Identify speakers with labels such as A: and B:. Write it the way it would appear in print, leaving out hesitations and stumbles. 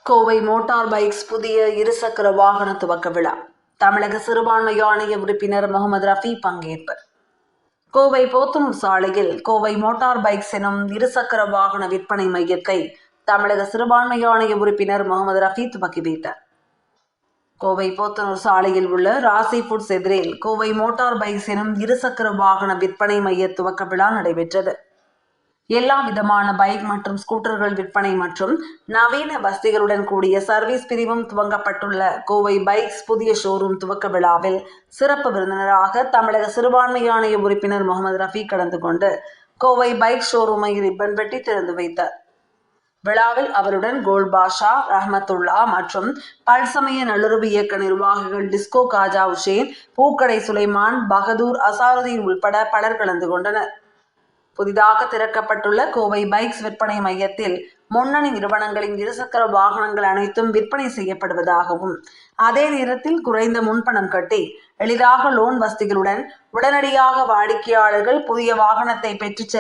A: Kovai motor bikes புதிய இருசக்கர வாகன துவக்க விழா. தமிழக சிறுபான்மை ஆணைய உறுப்பினர் முகமது ரஃபி பங்கேற்பு. கோவை போத்தனூர் சாலையில் கோவை மோட்டார் பைக்ஸ் எனும் இருசக்கர வாகன விற்பனை மையத்தை தமிழக சிறுபான்மை ஆணைய உறுப்பினர் முகமது ரஃபி துவக்கி வைத்தார். கோவை போத்தனூர் சாலையில் உள்ள ராசி ஃபுட்ஸ் எதிரில் கோவை மோட்டார் பைக்ஸ் எனும் இருசக்கர வாகன விற்பனை மைய துவக்க விழா நடைபெற்றது. எல்லா விதமான பைக் மற்றும் ஸ்கூட்டர்கள் விற்பனை மற்றும் நவீன வசதிகளுடன் கூடிய சர்வீஸ் பிரிவும் துவங்கப்பட்டுள்ள கோவை பைக்ஸ் புதிய ஷோரூம் துவக்க விழாவில் சிறப்பு விருந்தினராக தமிழக சிறுபான்மை ஆணைய உறுப்பினர் முகமது ரஃபி கலந்து கொண்டு கோவை பைக் ஷோரூமை ரிப்பன் வெட்டி திறந்து வைத்தார். விழாவில் அவருடன் கோல் பாஷா, ரஹமத்துல்லா மற்றும் பல்சமய நல்லுறவு இயக்க நிர்வாகிகள் டிஸ்கோ காஜா உசேன், பூக்கடை சுலைமான், பகதூர், அசாருதீன் உள்பட பலர் கலந்து கொண்டனர். புதிதாக திறக்கப்பட்டுள்ள கோவை பைக்ஸ் விற்பனை மையத்தில் முன்னணி நிறுவனங்களின் இருசக்கர வாகனங்கள் அனைத்தும் விற்பனை செய்யப்படுவதாகவும், அதே நேரத்தில் குறைந்த முன்பணம் கட்டி எளிதாக லோன் வசதிகளுடன் உடனடியாக வாடிக்கையாளர்கள் புதிய வாகனத்தை பெற்றுச்